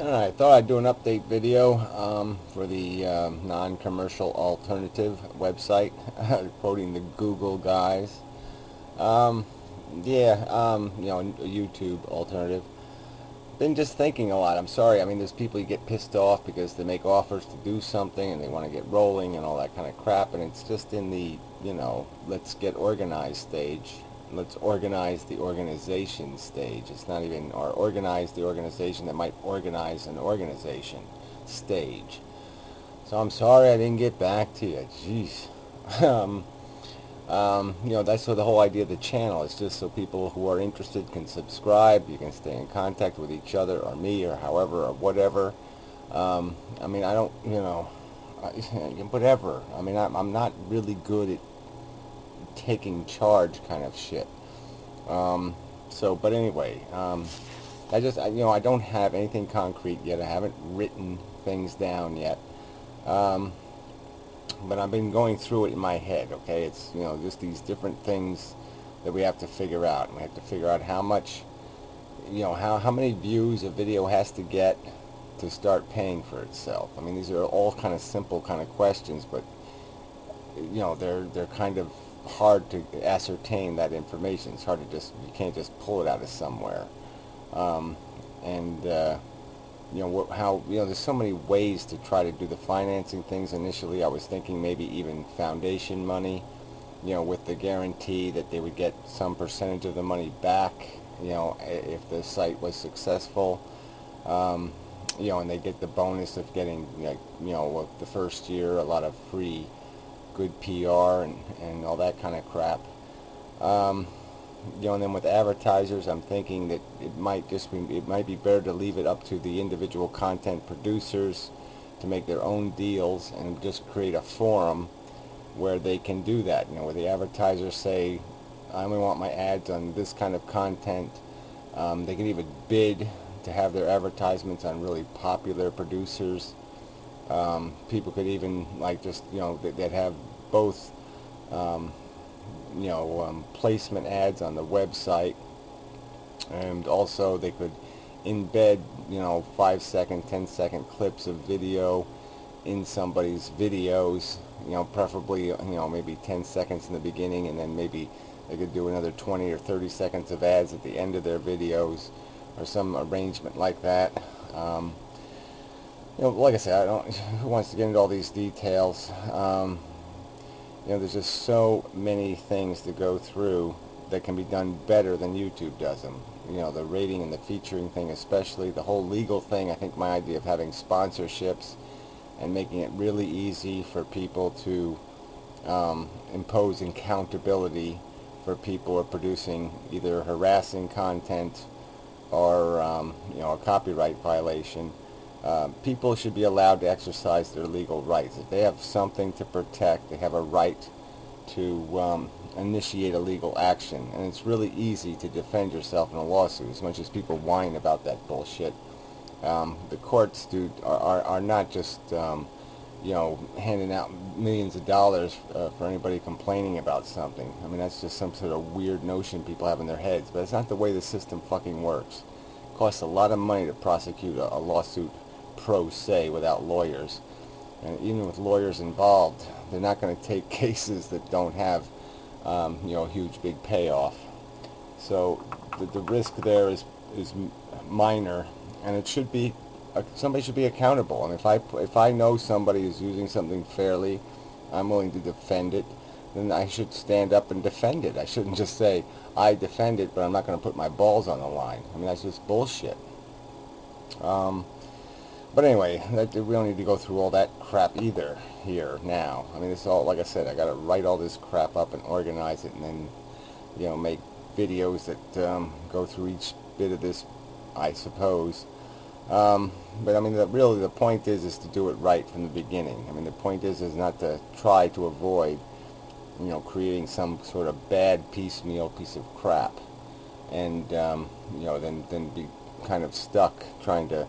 Alright, thought I'd do an update video for the non-commercial alternative website, quoting the Google guys. Um, yeah, a YouTube alternative. Been just thinking a lot. I'm sorry. I mean, there's people who get pissed off because they make offers to do something and they want to get rolling and all that kind of crap, and it's just in the, let's get organized stage. Let's organize the organization stage. It's not even, or organize the organization that might organize an organization stage. So I'm sorry I didn't get back to you. Jeez. That's so the whole idea of the channel is just so people who are interested can subscribe. You can stay in contact with each other or me or however or whatever. I mean, I don't, whatever. I mean, I'm not really good at taking charge kind of shit. But anyway, I don't have anything concrete yet. I haven't written things down yet. But I've been going through it in my head, okay? It's, just these different things that we have to figure out. We have to figure out how much, how many views a video has to get to start paying for itself. I mean, these are all kind of simple kind of questions, but, they're kind of hard to ascertain that information. It's hard to you can't just pull it out of somewhere. Um, and, there's so many ways to try to do the financing things. Initially, I was thinking maybe even foundation money, with the guarantee that they would get some percentage of the money back, if the site was successful, and they get the bonus of getting, the first year, a lot of free, good PR and all that kind of crap. Um, and then with advertisers, I'm thinking that it might be better to leave it up to the individual content producers to make their own deals and just create a forum where they can do that. Where the advertisers say, I only want my ads on this kind of content. They can even bid to have their advertisements on really popular producers. People could even they'd have both. Placement ads on the website, and also they could embed 5-second 10-second clips of video in somebody's videos, preferably maybe 10 seconds in the beginning, and then maybe they could do another 20 or 30 seconds of ads at the end of their videos, or some arrangement like that. Like I said, I don't who wants to get into all these details. There's just so many things to go through that can be done better than YouTube does them. The rating and the featuring thing, especially the whole legal thing. I think my idea of having sponsorships and making it really easy for people to impose accountability for people who are producing either harassing content or a copyright violation. People should be allowed to exercise their legal rights. If they have something to protect, they have a right to initiate a legal action. And it's really easy to defend yourself in a lawsuit, as much as people whine about that bullshit. The courts are not just handing out millions of dollars for anybody complaining about something. I mean, that's just some sort of weird notion people have in their heads, but it's not the way the system fucking works. It costs a lot of money to prosecute a lawsuit pro se without lawyers, and even with lawyers involved, they're not going to take cases that don't have huge big payoff. So the risk there is minor, and it should be somebody should be accountable. And if I know somebody is using something fairly, I'm willing to defend it, then I should stand up and defend it. I shouldn't just say I defend it, but I'm not going to put my balls on the line. I mean, that's just bullshit. But anyway, we don't need to go through all that crap either here now. I mean, it's all, like I said, I got to write all this crap up and organize it, and then make videos that go through each bit of this, I suppose. But I mean, really the point is to do it right from the beginning. I mean, the point is not to try to avoid, creating some sort of bad piecemeal piece of crap, and then be kind of stuck trying to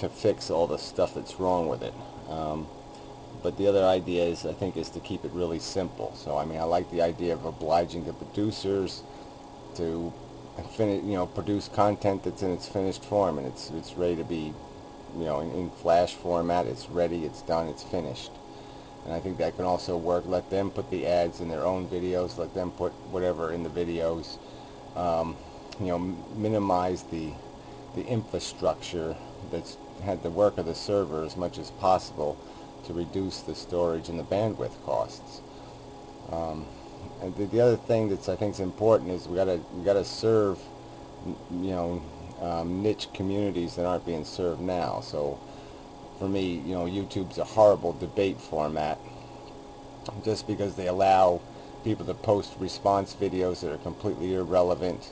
fix all the stuff that's wrong with it. But the other idea I think, is to keep it really simple. So I mean, I like the idea of obliging the producers to produce content that's in its finished form and it's ready to be in Flash format. It's ready, it's done, it's finished. And I think that can also work. Let them put the ads in their own videos. Let them put whatever in the videos. Minimize the infrastructure that's had the work of the server as much as possible to reduce the storage and the bandwidth costs. And the other thing that's I think is important is we gotta serve niche communities that aren't being served now. So for me, YouTube's a horrible debate format just because they allow people to post response videos that are completely irrelevant.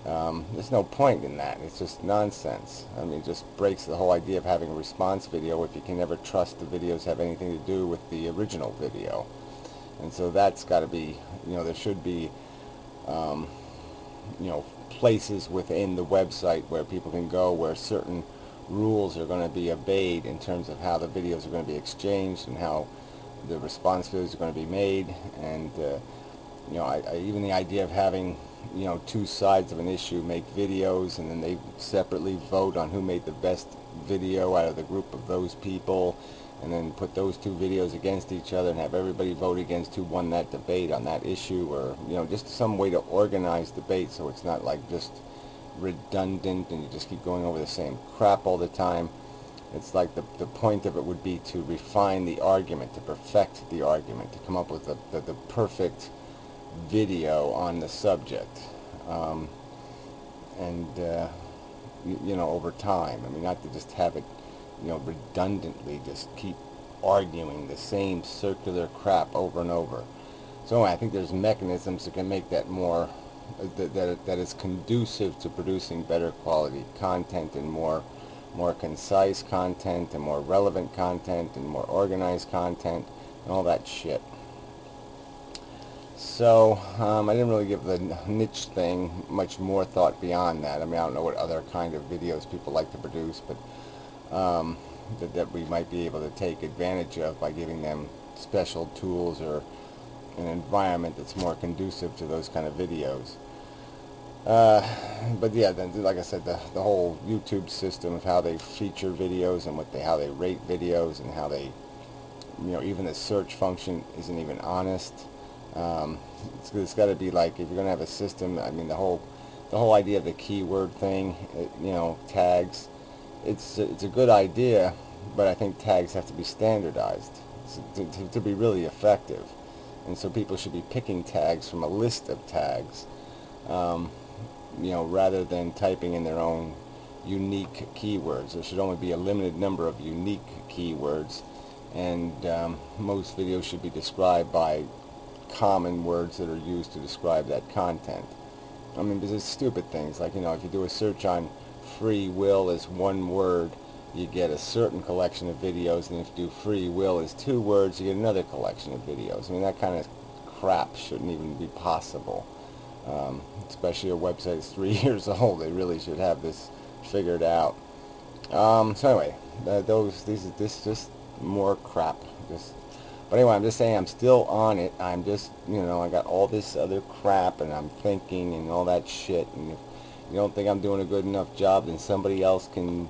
There's no point in that. It's just nonsense. I mean, it just breaks the whole idea of having a response video if you can never trust the videos have anything to do with the original video. And so that's got to be, there should be, places within the website where people can go where certain rules are going to be obeyed in terms of how the videos are going to be exchanged and how the response videos are going to be made. And even the idea of having two sides of an issue make videos and then they separately vote on who made the best video out of the group of those people, and then put those two videos against each other and have everybody vote against who won that debate on that issue, or just some way to organize debate so it's not like just redundant and you just keep going over the same crap all the time. It's like the point of it would be to refine the argument, to perfect the argument, to come up with the perfect video on the subject, over time. I mean, not to just have it redundantly just keep arguing the same circular crap over and over. So I think there's mechanisms that can make that more that is conducive to producing better quality content and more concise content and more relevant content and more organized content and all that shit. So I didn't really give the niche thing much more thought beyond that. I mean, I don't know what other kind of videos people like to produce, but that we might be able to take advantage of by giving them special tools or an environment that's more conducive to those kind of videos. But yeah, then, like I said, the whole YouTube system of how they feature videos and how they rate videos and how they, even the search function isn't even honest. It's got to be like, if you're going to have a system, I mean, the whole idea of the keyword thing, tags, it's a good idea, but I think tags have to be standardized to be really effective. And so people should be picking tags from a list of tags, rather than typing in their own unique keywords. There should only be a limited number of unique keywords, and most videos should be described by common words that are used to describe that content. I mean, there's stupid things like, if you do a search on free will as one word, you get a certain collection of videos, and if you do free will as two words, you get another collection of videos. I mean, that kind of crap shouldn't even be possible. Especially a website that's 3 years old. They really should have this figured out. So anyway, this is just more crap. But anyway, I'm just saying I'm still on it. I'm just, I got all this other crap, and I'm thinking and all that shit. And if you don't think I'm doing a good enough job, then somebody else can,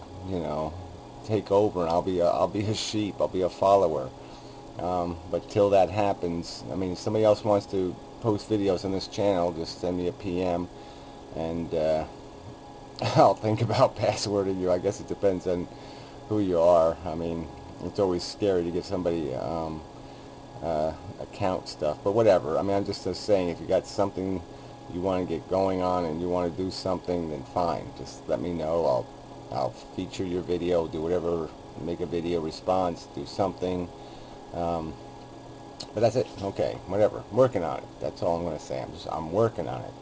take over, and I'll be a sheep. I'll be a follower. But till that happens, I mean, if somebody else wants to post videos on this channel, just send me a PM, and I'll think about passwording you. I guess it depends on who you are. I mean, it's always scary to give somebody account stuff, but whatever. I mean, I'm just saying, if you got something you want to get going on and you want to do something, then fine. Just let me know. I'll feature your video, do whatever, make a video response, do something. But that's it. Okay, whatever. I'm working on it. That's all I'm going to say. I'm working on it.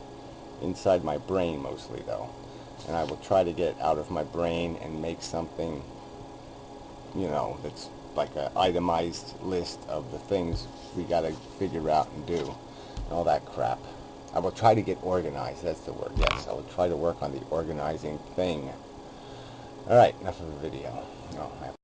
Inside my brain mostly, though. And I will try to get out of my brain and make something, that's like an itemized list of the things we got to figure out and do. And all that crap. I will try to get organized. That's the word. Yes, I will try to work on the organizing thing. Alright, enough of the video. Oh,